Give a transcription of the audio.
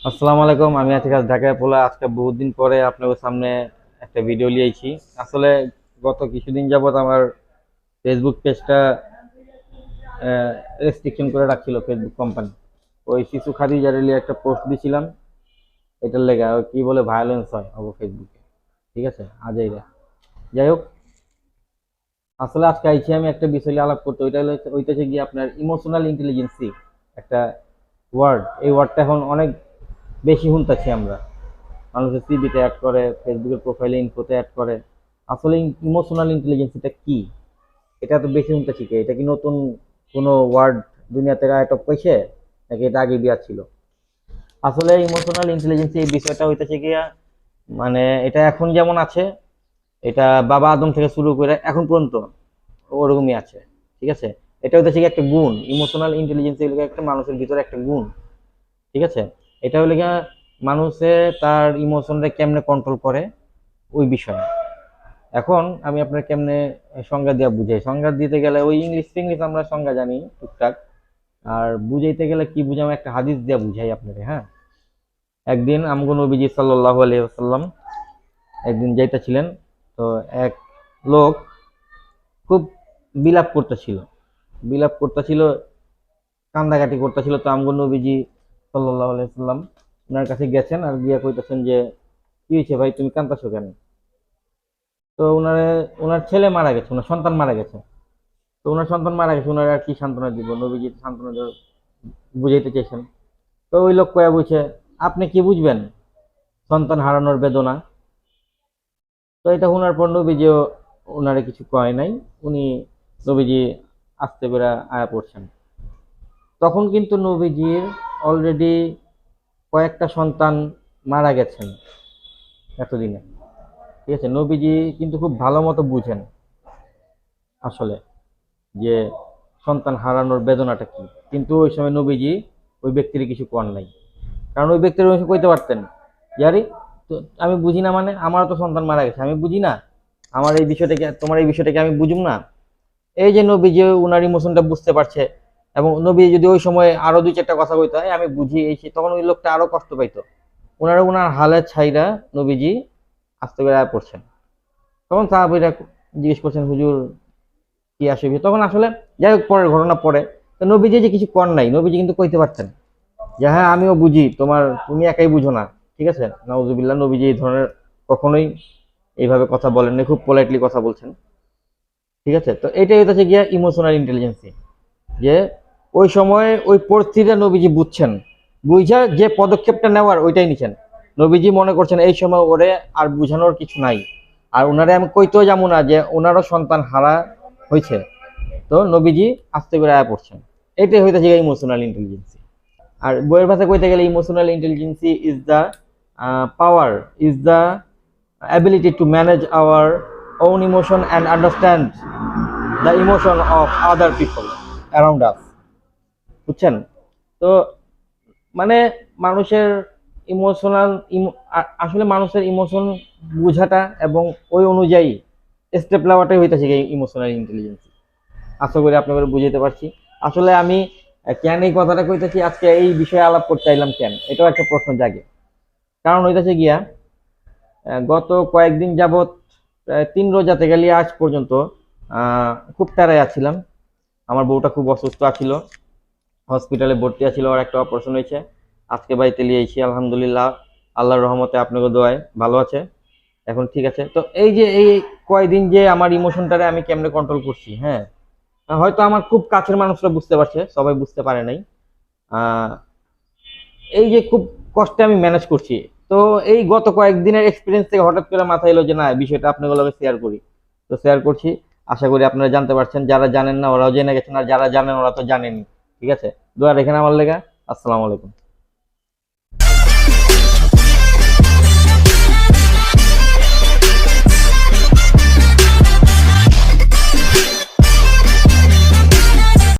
আসসালামু আলাইকুম। আমি আছি ঢাকায় পোলা। আজকে বহুত দিন পরে আপনাদের সামনে একটা ভিডিও লিয়েছি। আসলে গত কিছুদিন যাবত আমার ফেসবুক পেজটা রেস্ট্রিকশন করে রাখছিল ফেসবুক কোম্পানি। ওই শিশু খাদিজার লিয়ে একটা পোস্ট দিছিলাম, এটার লেগে ওই কি বলে ভায়োলেন্স হয় ফেসবুকে। ঠিক আছে, আজাইরা। যাই হোক, আসলে আজকে আইছি আমি একটা বিষয় নিয়ে আলাপ করতে। ওইটাছে গিয়ে আপনার ইমোশনাল ইন্টেলিজেন্সি একটা ওয়ার্ড। এই ওয়ার্ডটা এখন অনেক বেশি শুনতেছি আমরা। মানুষের সিভিতে অ্যাড করে, ফেসবুকের প্রোফাইলে ইনফোতে অ্যাড করে। আসলে ইমোশনাল ইন্টেলিজেন্স এটা কি? এটা তো বেশি শুনতেছি কি? এটা কি নতুন কোনো ওয়ার্ড দুনিয়া থেকে আয়টক পাইছে, নাকি এটা আগে বিয়ার ছিল? আসলে ইমোশনাল ইন্টেলিজেন্স এই বিষয়টা হইতেছে গিয়া, মানে এটা এখন যেমন আছে, এটা বাবা আদম থেকে শুরু করে এখন পর্যন্ত ওরকমই আছে। ঠিক আছে, এটা হইতেছে গিয়ে একটা গুণ। ইমোশনাল ইন্টেলিজেন্স এগুলো একটা মানুষের ভিতরে একটা গুণ। ঠিক আছে, এটা হলে গিয়া মানুষে তার ইমোশনটা কেমনে কন্ট্রোল করে ওই বিষয়ে। এখন আমি আপনার কেমনে সংজ্ঞা দিয়া বুঝাই। সংজ্ঞা দিতে গেলে ওই ইংলিশ ইংলিশ আমরা সংজ্ঞা জানি টুকটাক, আর বুঝাইতে গেলে কি বুঝাম, একটা হাদিস দিয়া বুঝাই আপনাকে। হ্যাঁ, একদিন আমগো নবীজি সাল্লাল্লাহু আলাইহি ওয়াসাল্লাম একদিন যাইতেছিলেন। তো এক লোক খুব বিলাপ করতেছিল, বিলাপ করতেছিল, কান্দাকাটি করতেছিল। তো আমগো নবীজি সাল্লাল্লাহু আলাইহি ওয়াসাল্লাম ওনার কাছে গেছেন আর গিয়া কইতেছেন যে, কি হয়েছে ভাই, তুমি কান্দাছো কেন? তো ওনার ছেলে মারা গেছে, ওনার সন্তান মারা গেছে। তো ওনার সন্তান মারা গেছে, ওনার আর কি সান্ত্বনা দিব? নবীজি তো সান্ত্বনা বুঝাইতে চাইছেন। তো ওই লোক কয়া বুঝছে, আপনি কি বুঝবেন সন্তান হারানোর বেদনা? তো এটা শোনার পর নবীজিও ওনারে কিছু কয় নাই। উনি নবীজি আস্তে করে আয়া পড়ছেন। তখন কিন্তু নবীজির অলরেডি কয়েকটা সন্তান মারা গেছেন এতদিনে। ঠিক আছে, নবীজি কিন্তু খুব ভালো মতো বুঝেন আসলে যে সন্তান হারানোর বেদনাটা কি। কিন্তু ওই সময় নবীজি ওই ব্যক্তির কিছু কর নাই। কারণ ওই ব্যক্তির ওই সময় কইতে পারতেন, ইয়ারি তো আমি বুঝি না, মানে আমারও তো সন্তান মারা গেছে, আমি বুঝি না, আমার এই বিষয়টাকে, তোমার এই বিষয়টাকে আমি বুঝুম না। এই যে নবীজি উনার ইমোশনটা বুঝতে পারছে, এবং নবী যদি ওই সময় আরো দুই চারটা কথা কইতো, আমি বুঝি এই তখন ওই লোকটা আরো কষ্ট পাইতো। ওনার হালের ছাইরা নবীজি আস্তে করে পড়ছেন। তখন সাহাবীরা জিজ্ঞেস করছেন, হুজুর কি আসবে? তখন আসলে যাই হোক, পরের ঘটনা পরে। তো নবীজি যে কিছু কর নাই, নবীজি কিন্তু কইতে পারতেন যে হ্যাঁ আমিও বুঝি, তুমি একাই বুঝো না। ঠিক আছে, নাউজুবিল্লাহ, নবীজি এই ধরনের কখনোই এইভাবে কথা বলেননি, খুব পোলাইটলি কথা বলছেন। ঠিক আছে, তো এটাই হচ্ছে গিয়া ইমোশনাল ইন্টেলিজেন্সি, যে ওই সময় ওই পরিস্থিতিটা নবীজি বুঝছেন, বুঝা যে পদক্ষেপটা নেওয়ার ওইটাই নিছেন। নবীজি মনে করছেন এই সময় ওরে আর বুঝানোর কিছু নাই, আর ওনারে আমি কইতেও যাবো না যে ওনারও সন্তান হারা হয়েছে। তো নবীজি আস্তে করে আয়া পড়ছেন। এটাই হইতেছে ইমোশনাল ইন্টেলিজেন্সি। আর বইয়ের ভাষা কইতে গেলে emotional ইন্টেলিজেন্সি is the power, is the ability to manage our own emotion and understand the emotion of other people around us. বুঝছেন? তো মানে মানুষের ইমোশনাল আসলে মানুষের ইমোশন বুঝাটা এবং ওই অনুযায়ী স্টেপ নেওয়াটাই হইতেছে ইমোশনাল ইন্টেলিজেন্স। আশা করি আপনাদের বুঝাইতে পারছি। আসলে আমি কেন এই কথাটা কইতেছি, আজকে এই বিষয়ে আলাপ করতে চাইলাম কেন, এটাও একটা প্রশ্ন জাগে। কারণ হইতেছে গিয়া, গত কয়েকদিন যাবৎ প্রায় 3 রোজাতে গেলে আজ পর্যন্ত খুব তাড়ায় আছিলাম। আমার বউটা খুব অসুস্থ আছিল, হসপিটালে ভর্তি আছিল, আর একটা অপারেশন হয়েছে। আজকে বাড়িতে নিয়ে এসেছি, আলহামদুলিল্লাহ, আল্লাহর রহমতে আপনাকে দোয়ায় ভালো আছে, এখন ঠিক আছে। তো এই যে এই কয়দিন যে আমার ইমোশনটারে আমি কেমনে কন্ট্রোল করছি, হ্যাঁ, হয়তো আমার খুব কাছের মানুষরা বুঝতে পারছে, সবাই বুঝতে পারে নাই। এই যে খুব কষ্টে আমি ম্যানেজ করছি। তো এই গত কয়েকদিনের এক্সপিরিয়েন্স থেকে হঠাৎ করে মাথায় এলো যে না, বিষয়টা আপনাগুলোকে শেয়ার করি। তো শেয়ার করছি, আশা করি আপনারা জানতে পারছেন। যারা জানেন না ওরাও জেনে গেছেন, আর যারা জানেন ওরা তো জানেনই। ঠিক আছে, দোয়া রেখেন আমার লেগা। আসসালামু আলাইকুম।